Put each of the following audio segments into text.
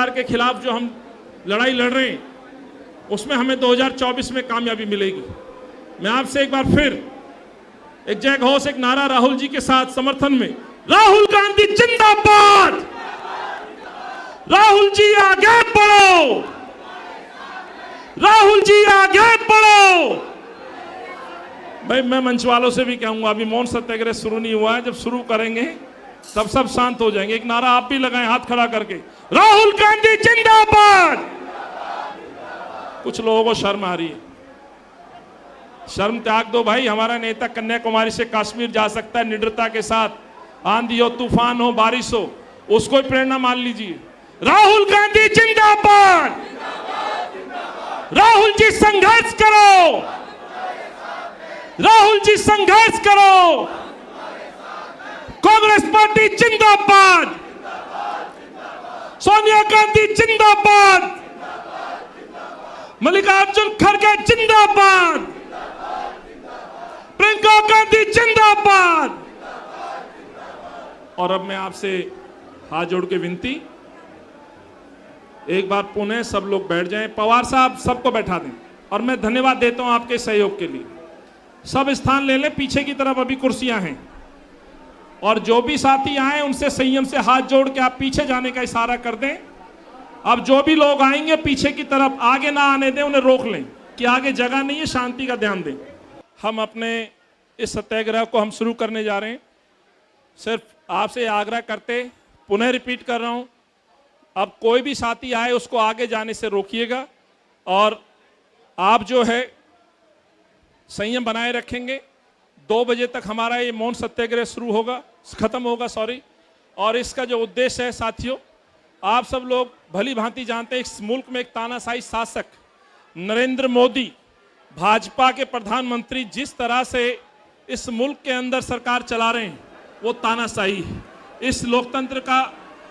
भ्रष्टाचार के खिलाफ जो हम लड़ाई लड़ रहे हैं उसमें हमें 2024 में कामयाबी मिलेगी। मैं आपसे एक बार फिर एक जय घोष, एक नारा राहुल जी के साथ समर्थन में, राहुल गांधी जिंदाबाद, राहुल जी आगे बढ़ो, राहुल जी आगे बढ़ो। भाई मैं मंच वालों से भी कहूंगा, अभी मौन सत्याग्रह शुरू नहीं हुआ है, जब शुरू करेंगे तब सब शांत हो जाएंगे। एक नारा आप भी लगाएं हाथ खड़ा करके, राहुल गांधी जिंदाबाद। कुछ लोगों को शर्म आ रही है, शर्म त्याग दो भाई। हमारा नेता कन्याकुमारी से कश्मीर जा सकता है निडरता के साथ, आंधी हो, तूफान हो, बारिश हो, उसको प्रेरणा मान लीजिए। राहुल गांधी जिंदाबाद, राहुल जी संघर्ष करो, राहुल जी संघर्ष करो, कांग्रेस पार्टी जिंदाबाद, सोनिया गांधी जिंदाबाद, मल्लिकार्जुन खड़गे जिंदाबाद, प्रियंका गांधी जिंदाबाद। और अब मैं आपसे हाथ जोड़ के विनती, एक बार पुनः सब लोग बैठ जाएं। पवार साहब सबको बैठा दें, और मैं धन्यवाद देता हूं आपके सहयोग के लिए। सब स्थान ले लें, पीछे की तरफ अभी कुर्सियां हैं, और जो भी साथी आए उनसे संयम से हाथ जोड़ के आप पीछे जाने का इशारा कर दें। अब जो भी लोग आएंगे पीछे की तरफ आगे ना आने दें, उन्हें रोक लें कि आगे जगह नहीं है, शांति का ध्यान दें। हम अपने इस सत्याग्रह को हम शुरू करने जा रहे हैं। सिर्फ आपसे आग्रह करते, पुनः रिपीट कर रहा हूं, अब कोई भी साथी आए उसको आगे जाने से रोकिएगा, और आप जो है संयम बनाए रखेंगे। 2 बजे तक हमारा ये मौन सत्याग्रह शुरू होगा, खत्म होगा, सॉरी। और इसका जो उद्देश्य है साथियों, आप सब लोग भली भांति जानते हैं, इस मुल्क में एक तानाशाही शासक नरेंद्र मोदी, भाजपा के प्रधानमंत्री, जिस तरह से इस मुल्क के अंदर सरकार चला रहे हैं वो तानाशाही है। इस लोकतंत्र का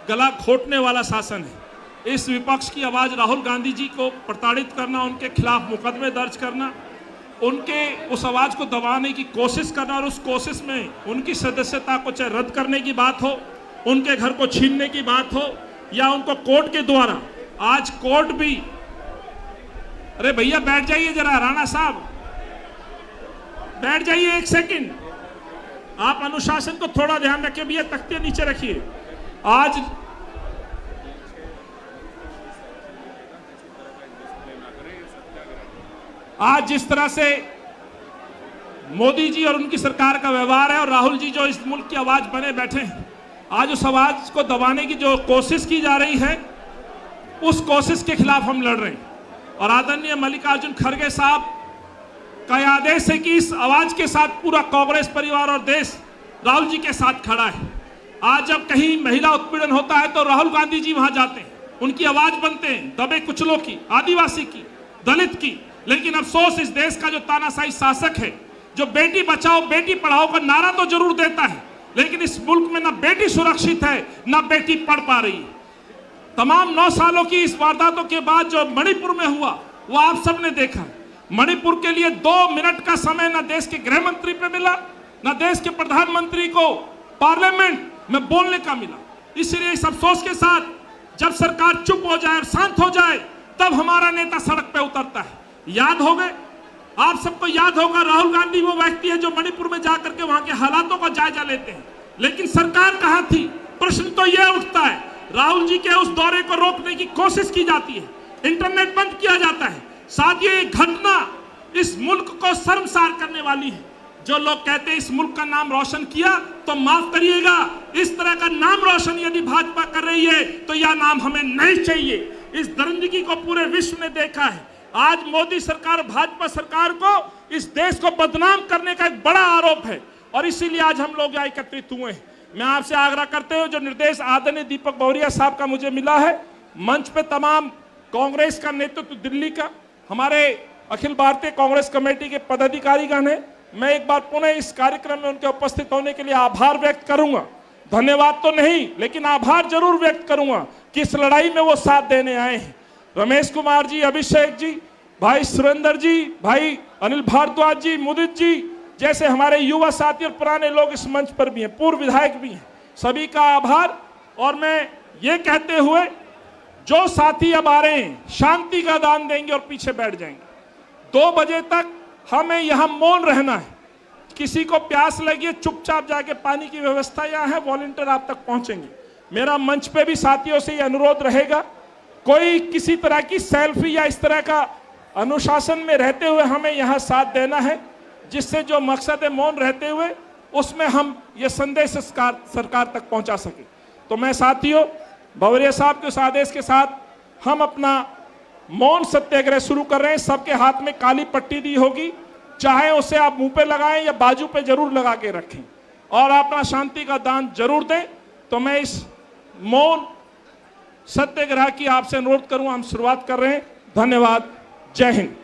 गला घोटने वाला शासन है। इस विपक्ष की आवाज राहुल गांधी जी को प्रताड़ित करना, उनके खिलाफ मुकदमे दर्ज करना, उनके उस आवाज को दबाने की कोशिश करना, और उस कोशिश में उनकी सदस्यता को चाहे रद्द करने की बात हो, उनके घर को छीनने की बात हो, या उनको कोर्ट के द्वारा, आज कोर्ट भी, अरे भैया बैठ जाइए जरा, राणा साहब बैठ जाइए, 1 सेकंड, आप अनुशासन को थोड़ा ध्यान रखिए भैया, तख्ते नीचे रखिए। आज जिस तरह से मोदी जी और उनकी सरकार का व्यवहार है, और राहुल जी जो इस मुल्क की आवाज बने बैठे हैं, आज उस आवाज को दबाने की जो कोशिश की जा रही है, उस कोशिश के खिलाफ हम लड़ रहे हैं। और आदरणीय मल्लिकार्जुन खड़गे साहब का आदेश है कि इस आवाज के साथ पूरा कांग्रेस परिवार और देश राहुल जी के साथ खड़ा है। आज जब कहीं महिला उत्पीड़न होता है तो राहुल गांधी जी वहां जाते हैं, उनकी आवाज बनते हैं, दबे कुचलों की, आदिवासी की, दलित की। लेकिन अफसोस, इस देश का जो तानाशाही शासक है, जो बेटी बचाओ बेटी पढ़ाओ का नारा तो जरूर देता है, लेकिन इस मुल्क में ना बेटी सुरक्षित है, ना बेटी पढ़ पा रही है। तमाम 9 सालों की इस वारदातों के बाद जो मणिपुर में हुआ वो आप सबने देखा। मणिपुर के लिए 2 मिनट का समय ना देश के गृह मंत्री पे मिला, ना देश के प्रधानमंत्री को पार्लियामेंट में बोलने का मिला। इसलिए इस अफसोस के साथ, जब सरकार चुप हो जाए और शांत हो जाए, तब हमारा नेता सड़क पे उतरता है। याद हो गए, आप सबको याद होगा, राहुल गांधी वो व्यक्ति है जो मणिपुर में जाकर के वहां के हालातों का जायजा लेते हैं। लेकिन सरकार कहां थी? प्रश्न तो यह उठता है। राहुल जी के उस दौरे को रोकने की कोशिश की जाती है, इंटरनेट बंद किया जाता है। साथ ही एक घटना इस मुल्क को शर्मसार करने वाली है। जो लोग कहते हैं इस मुल्क का नाम रोशन किया, तो माफ करिएगा, इस तरह का नाम रोशन यदि भाजपा कर रही है तो यह नाम हमें नहीं चाहिए। इस दरिंदगी को पूरे विश्व ने देखा है। आज मोदी सरकार, भाजपा सरकार को, इस देश को बदनाम करने का एक बड़ा आरोप है, और इसीलिए आज हम लोग यहाँ एकत्रित हुए हैं। मैं आपसे आग्रह करते हुए, जो निर्देश आदरणीय दीपक बौरिया साहब का मुझे मिला है, मंच पे तमाम कांग्रेस का नेतृत्व, दिल्ली का, हमारे अखिल भारतीय कांग्रेस कमेटी के पदाधिकारीगण हैं, मैं एक बार पुनः इस कार्यक्रम में उनके उपस्थित होने के लिए आभार व्यक्त करूंगा। धन्यवाद तो नहीं, लेकिन आभार जरूर व्यक्त करूंगा कि इस लड़ाई में वो साथ देने आए हैं। रमेश कुमार जी, अभिषेक जी, भाई सुरेंद्र जी, भाई अनिल भारद्वाज जी, मुदित जी जैसे हमारे युवा साथी और पुराने लोग इस मंच पर भी हैं, पूर्व विधायक भी हैं, सभी का आभार। और मैं ये कहते हुए जो साथी अब आ रहे हैं शांति का दान देंगे और पीछे बैठ जाएंगे। 2 बजे तक हमें यहां मौन रहना है। किसी को प्यास लगी है, चुपचाप जाके पानी की व्यवस्था यहाँ है, वॉलंटियर आप तक पहुंचेंगे। मेरा मंच पे भी साथियों से ये अनुरोध रहेगा, कोई किसी तरह की सेल्फी या इस तरह का अनुशासन में रहते हुए हमें यहाँ साथ देना है, जिससे जो मकसद है मौन रहते हुए उसमें हम ये संदेश सरकार तक पहुंचा सके। तो मैं साथियों भवरिया साहब के उस आदेश के साथ हम अपना मौन सत्याग्रह शुरू कर रहे हैं। सबके हाथ में काली पट्टी दी होगी, चाहे उसे आप मुंह पे लगाएं या बाजू पे जरूर लगा के रखें और अपना शांति का दान जरूर दें। तो मैं इस मौन सत्याग्रह की आपसे अनुरोध करूं, हम शुरुआत कर रहे हैं। धन्यवाद। जय हिंद।